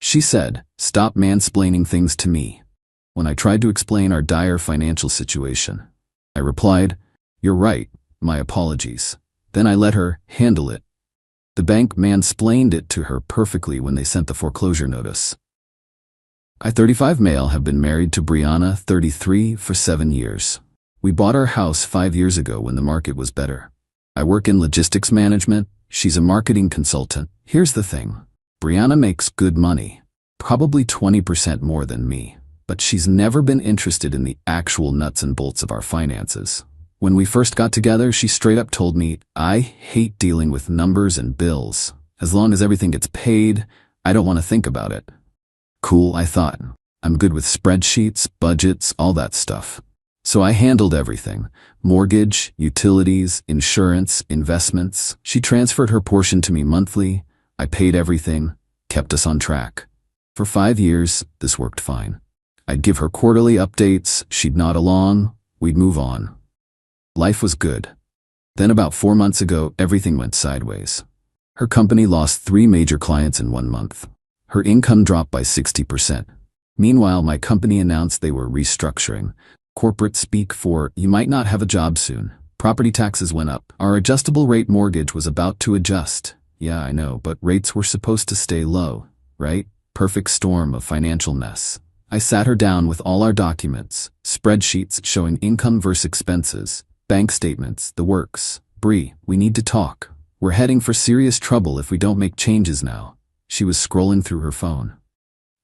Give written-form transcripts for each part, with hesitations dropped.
She said, "Stop mansplaining things to me." When I tried to explain our dire financial situation, I replied, "You're right, my apologies." Then I let her handle it. The bank mansplained it to her perfectly when they sent the foreclosure notice. I, 35 male, have been married to Brianna, 33, for 7 years. We bought our house 5 years ago when the market was better. I work in logistics management. She's a marketing consultant. Here's the thing. Brianna makes good money, probably 20% more than me, but she's never been interested in the actual nuts and bolts of our finances. When we first got together, she straight up told me, "I hate dealing with numbers and bills. As long as everything gets paid, I don't want to think about it." Cool, I thought. I'm good with spreadsheets, budgets, all that stuff. So I handled everything. Mortgage, utilities, insurance, investments. She transferred her portion to me monthly. I paid everything, kept us on track. For 5 years, this worked fine. I'd give her quarterly updates, she'd nod along, we'd move on. Life was good. Then about 4 months ago, everything went sideways. Her company lost 3 major clients in 1 month. Her income dropped by 60%. Meanwhile, my company announced they were restructuring. Corporate speak for, "You might not have a job soon." Property taxes went up. Our adjustable rate mortgage was about to adjust. Yeah, I know, but rates were supposed to stay low, right? Perfect storm of financial mess. I sat her down with all our documents, spreadsheets showing income versus expenses, bank statements, the works. "Bree, we need to talk. We're heading for serious trouble if we don't make changes now." She was scrolling through her phone.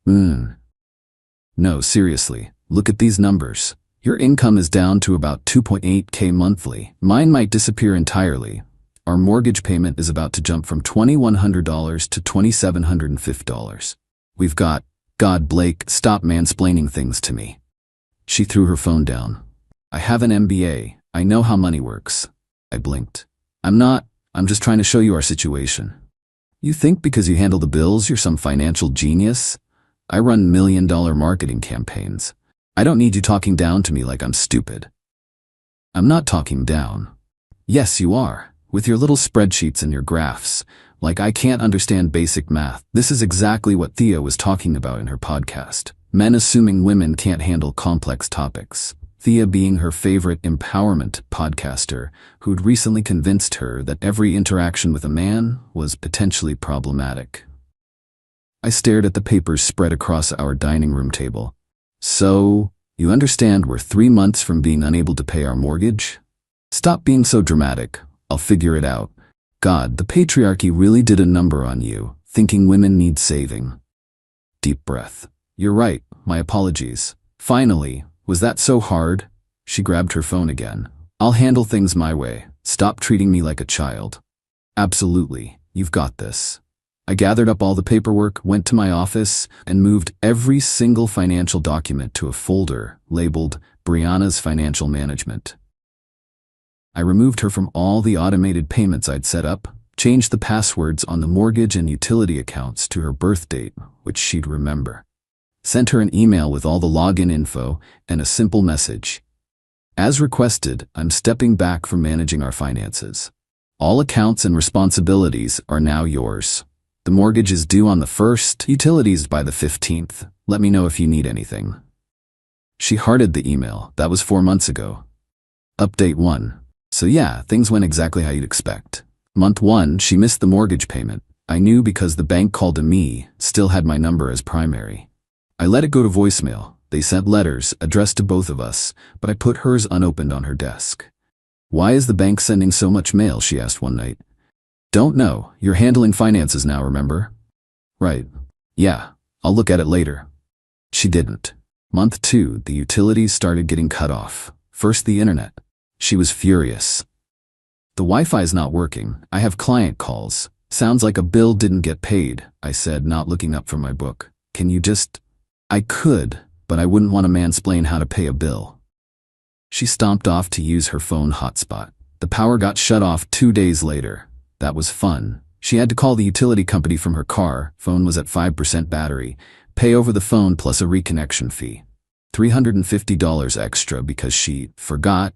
No, seriously, look at these numbers. Your income is down to about 2.8K monthly. Mine might disappear entirely. Our mortgage payment is about to jump from $2,100 to $2,750. We've got, God, Blake, stop mansplaining things to me. She threw her phone down. I have an MBA. I know how money works. I blinked. I'm just trying to show you our situation. You think because you handle the bills, you're some financial genius? I run million-dollar marketing campaigns. I don't need you talking down to me like I'm stupid. I'm not talking down. Yes, you are, with your little spreadsheets and your graphs. Like I can't understand basic math. This is exactly what Thea was talking about in her podcast. Men assuming women can't handle complex topics. Thea being her favorite empowerment podcaster, who'd recently convinced her that every interaction with a man was potentially problematic. I stared at the papers spread across our dining room table. "So, you understand we're 3 months from being unable to pay our mortgage? Stop being so dramatic. I'll figure it out. God, the patriarchy really did a number on you, thinking women need saving." Deep breath. "You're right, my apologies. Finally, was that so hard?" She grabbed her phone again. "I'll handle things my way. Stop treating me like a child." "Absolutely, you've got this." I gathered up all the paperwork, went to my office, and moved every single financial document to a folder labeled Brianna's Financial Management. I removed her from all the automated payments I'd set up, changed the passwords on the mortgage and utility accounts to her birth date, which she'd remember. Sent her an email with all the login info and a simple message. "As requested, I'm stepping back from managing our finances. All accounts and responsibilities are now yours. The mortgage is due on the 1st, utilities by the 15th. Let me know if you need anything." She hearted the email. That was 4 months ago. Update 1. So yeah, things went exactly how you'd expect. Month 1, she missed the mortgage payment. I knew because the bank called to me, still had my number as primary. I let it go to voicemail. They sent letters addressed to both of us, but I put hers unopened on her desk. "Why is the bank sending so much mail?" she asked one night. "Don't know. You're handling finances now, remember?" "Right. Yeah, I'll look at it later." She didn't. Month 2, the utilities started getting cut off. First the internet. She was furious. "The Wi-Fi's not working. I have client calls. Sounds like a bill didn't get paid," I said, not looking up from my book. "Can you just—" I could, but I wouldn't want to mansplain how to pay a bill. She stomped off to use her phone hotspot. The power got shut off 2 days later. That was fun. She had to call the utility company from her car. Phone was at 5% battery. Pay over the phone plus a reconnection fee. $350 extra because she forgot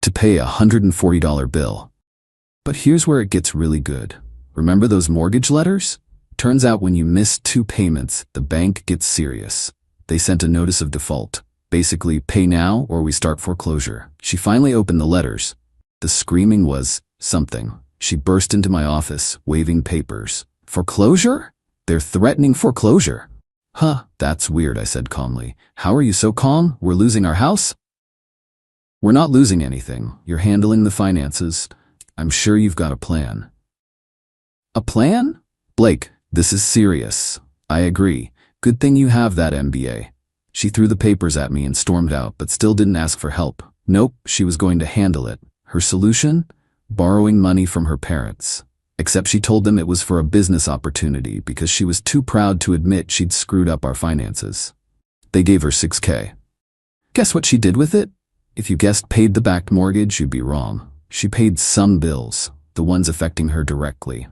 to pay a $140 bill. But here's where it gets really good. Remember those mortgage letters? Turns out when you miss 2 payments, the bank gets serious. They sent a notice of default. Basically, pay now or we start foreclosure. She finally opened the letters. The screaming was something. She burst into my office, waving papers. Foreclosure? They're threatening foreclosure. Huh, that's weird, I said calmly. How are you so calm? We're losing our house? We're not losing anything. You're handling the finances. I'm sure you've got a plan. A plan? Blake, this is serious. I agree. Good thing you have that MBA. She threw the papers at me and stormed out, but still didn't ask for help. Nope, she was going to handle it. Her solution? Borrowing money from her parents. Except she told them it was for a business opportunity because she was too proud to admit she'd screwed up our finances. They gave her $6,000. Guess what she did with it? If you guessed paid the backed mortgage, you'd be wrong. She paid some bills, the ones affecting her directly.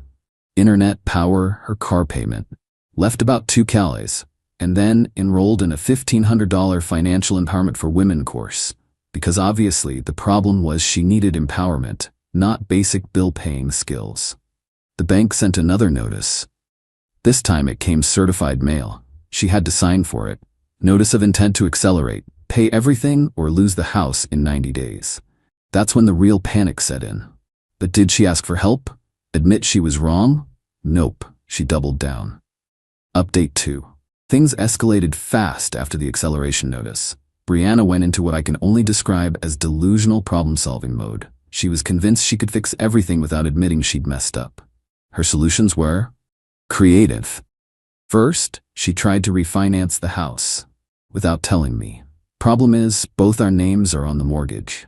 Internet, power, her car payment. Left about $2,000, and then enrolled in a $1,500 financial empowerment for women course. Because obviously the problem was she needed empowerment, not basic bill-paying skills. The bank sent another notice. This time it came certified mail. She had to sign for it. Notice of intent to accelerate. Pay everything or lose the house in 90 days. That's when the real panic set in. But did she ask for help? Admit she was wrong? Nope, she doubled down. Update 2. Things escalated fast after the acceleration notice. Brianna went into what I can only describe as delusional problem-solving mode. She was convinced she could fix everything without admitting she'd messed up. Her solutions were creative. First, she tried to refinance the house without telling me. Problem is, both our names are on the mortgage.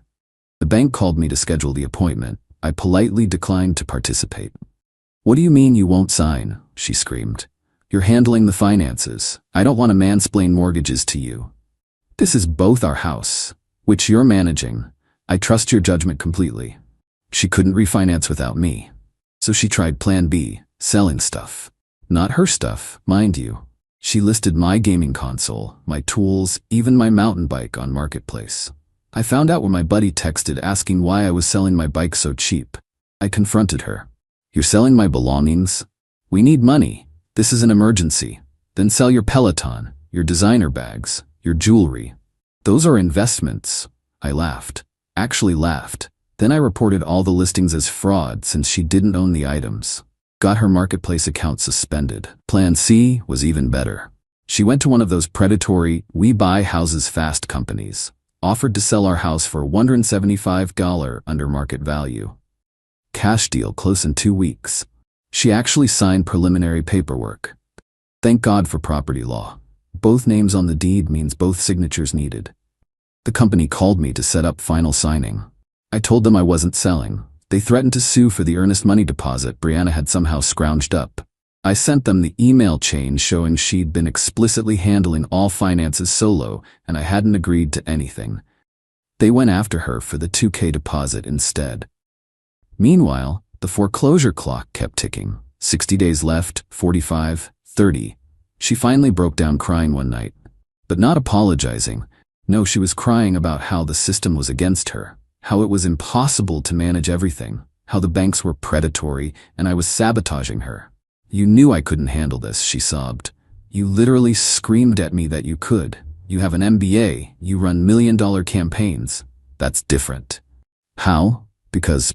The bank called me to schedule the appointment. I politely declined to participate. What do you mean you won't sign? She screamed. You're handling the finances. I don't want to mansplain mortgages to you. This is both our house, which you're managing. I trust your judgment completely. She couldn't refinance without me. So she tried plan B, selling stuff. Not her stuff, mind you. She listed my gaming console, my tools, even my mountain bike on Marketplace. I found out when my buddy texted asking why I was selling my bike so cheap. I confronted her. You're selling my belongings? We need money. This is an emergency. Then sell your Peloton, your designer bags, your jewelry. Those are investments. I laughed. Actually laughed. Then I reported all the listings as fraud since she didn't own the items. Got her Marketplace account suspended. Plan C was even better. She went to one of those predatory, we buy houses fast companies. Offered to sell our house for $175 under market value. Cash deal close in 2 weeks. She actually signed preliminary paperwork. Thank God for property law. Both names on the deed means both signatures needed. The company called me to set up final signing. I told them I wasn't selling. They threatened to sue for the earnest money deposit Brianna had somehow scrounged up. I sent them the email chain showing she'd been explicitly handling all finances solo and I hadn't agreed to anything. They went after her for the $2,000 deposit instead. Meanwhile, the foreclosure clock kept ticking. 60 days left, 45, 30. She finally broke down crying one night. But not apologizing. No, she was crying about how the system was against her. How it was impossible to manage everything, how the banks were predatory, and I was sabotaging her. You knew I couldn't handle this, she sobbed. You literally screamed at me that you could. You have an MBA, you run million-dollar campaigns. That's different. How? Because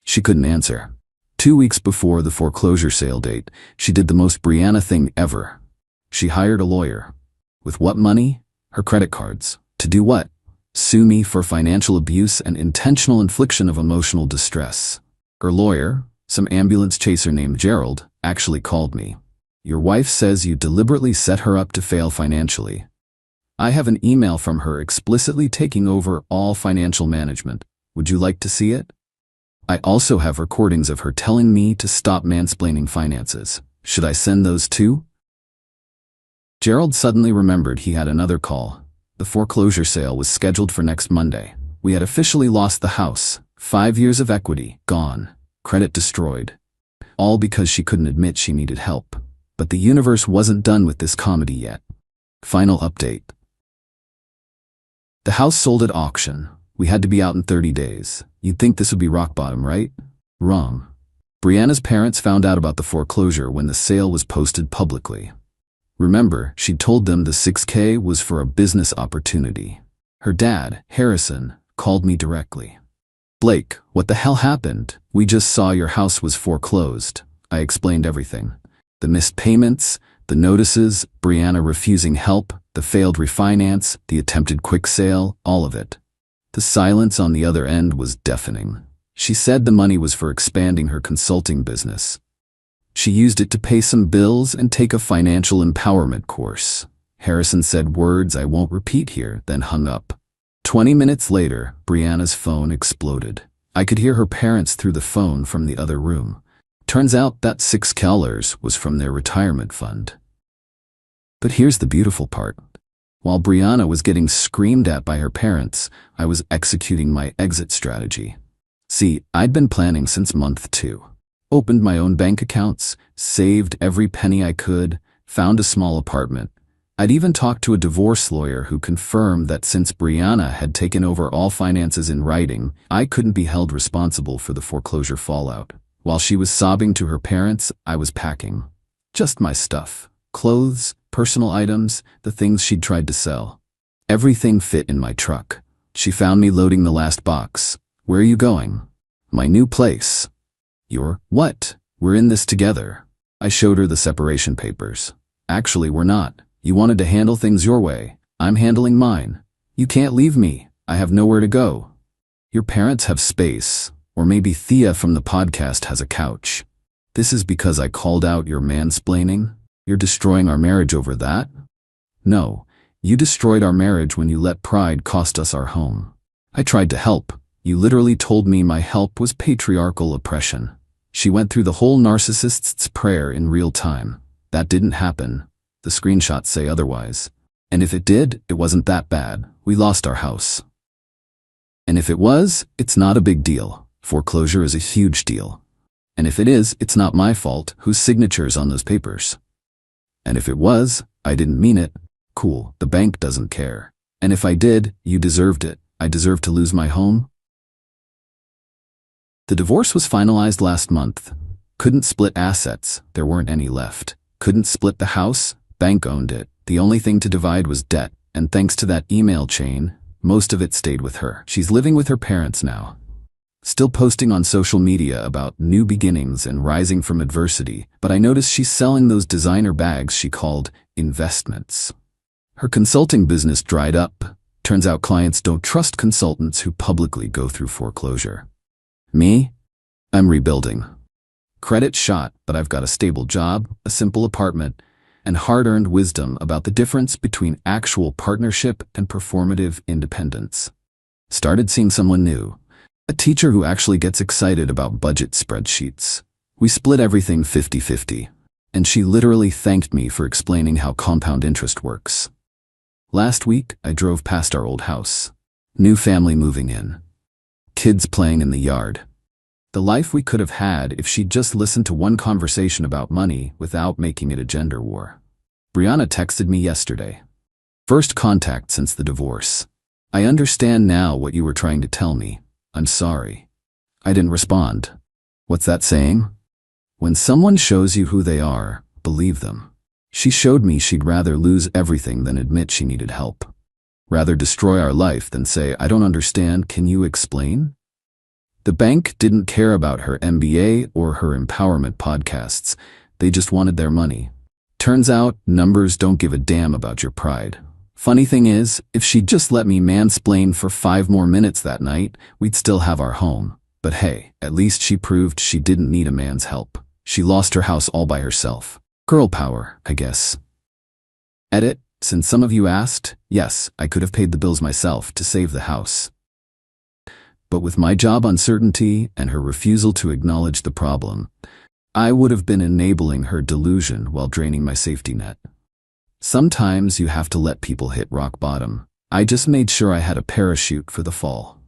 she couldn't answer. 2 weeks before the foreclosure sale date, she did the most Brianna thing ever. She hired a lawyer. With what money? Her credit cards. To do what? Sue me for financial abuse and intentional infliction of emotional distress. Her lawyer, some ambulance chaser named Gerald, actually called me. Your wife says you deliberately set her up to fail financially. I have an email from her explicitly taking over all financial management. Would you like to see it? I also have recordings of her telling me to stop mansplaining finances. Should I send those too? Gerald suddenly remembered he had another call. The foreclosure sale was scheduled for next Monday. We had officially lost the house. 5 years of equity, gone. Credit destroyed. All because she couldn't admit she needed help. But the universe wasn't done with this comedy yet. Final update. The house sold at auction. We had to be out in 30 days. You'd think this would be rock bottom, right? Wrong. Brianna's parents found out about the foreclosure when the sale was posted publicly. Remember, she'd told them the $6K was for a business opportunity. Her dad, Harrison, called me directly. "Blake, what the hell happened? We just saw your house was foreclosed." I explained everything. The missed payments, the notices, Brianna refusing help, the failed refinance, the attempted quick sale, all of it. The silence on the other end was deafening. She said the money was for expanding her consulting business. She used it to pay some bills and take a financial empowerment course. Harrison said words I won't repeat here, then hung up. 20 minutes later, Brianna's phone exploded. I could hear her parents through the phone from the other room. Turns out that $6 was from their retirement fund. But here's the beautiful part. While Brianna was getting screamed at by her parents, I was executing my exit strategy. See, I'd been planning since month 2. Opened my own bank accounts, saved every penny I could, found a small apartment. I'd even talked to a divorce lawyer who confirmed that since Brianna had taken over all finances in writing, I couldn't be held responsible for the foreclosure fallout. While she was sobbing to her parents, I was packing. Just my stuff. Clothes, personal items, the things she'd tried to sell. Everything fit in my truck. She found me loading the last box. "Where are you going?" "My new place." "Your what?" "We're in this together." I showed her the separation papers. "Actually, we're not. You wanted to handle things your way. I'm handling mine. You can't leave me. I have nowhere to go." Your parents have space, or maybe Thea from the podcast has a couch. This is because I called out your mansplaining? You're destroying our marriage over that? No, you destroyed our marriage when you let pride cost us our home. I tried to help. You literally told me my help was patriarchal oppression. She went through the whole narcissist's prayer in real time. That didn't happen. The screenshots say otherwise. And if it did, it wasn't that bad. We lost our house. And if it was, it's not a big deal. Foreclosure is a huge deal. And if it is, it's not my fault. Whose signature's on those papers? And if it was, I didn't mean it. Cool, the bank doesn't care. And if I did, you deserved it. I deserved to lose my home. The divorce was finalized last month. Couldn't split assets, there weren't any left. Couldn't split the house, bank owned it. The only thing to divide was debt, and thanks to that email chain, most of it stayed with her. She's living with her parents now. Still posting on social media about new beginnings and rising from adversity, but I noticed she's selling those designer bags she called investments. Her consulting business dried up. Turns out clients don't trust consultants who publicly go through foreclosure. Me? I'm rebuilding. Credit shot, but I've got a stable job, a simple apartment, and hard-earned wisdom about the difference between actual partnership and performative independence. Started seeing someone new. A teacher who actually gets excited about budget spreadsheets. We split everything 50-50, and she literally thanked me for explaining how compound interest works. Last week, I drove past our old house. New family moving in. Kids playing in the yard. The life we could have had if she'd just listened to one conversation about money without making it a gender war. Brianna texted me yesterday. "First contact since the divorce. I understand now what you were trying to tell me. I'm sorry." I didn't respond. What's that saying? When someone shows you who they are, believe them. She showed me she'd rather lose everything than admit she needed help. Rather destroy our life than say, "I don't understand, can you explain?" The bank didn't care about her MBA or her empowerment podcasts. They just wanted their money. Turns out, numbers don't give a damn about your pride. Funny thing is, if she'd just let me mansplain for 5 more minutes that night, we'd still have our home. But hey, at least she proved she didn't need a man's help. She lost her house all by herself. Girl power, I guess. Edit, since some of you asked, yes, I could have paid the bills myself to save the house. But with my job uncertainty and her refusal to acknowledge the problem, I would have been enabling her delusion while draining my safety net. Sometimes you have to let people hit rock bottom. I just made sure I had a parachute for the fall.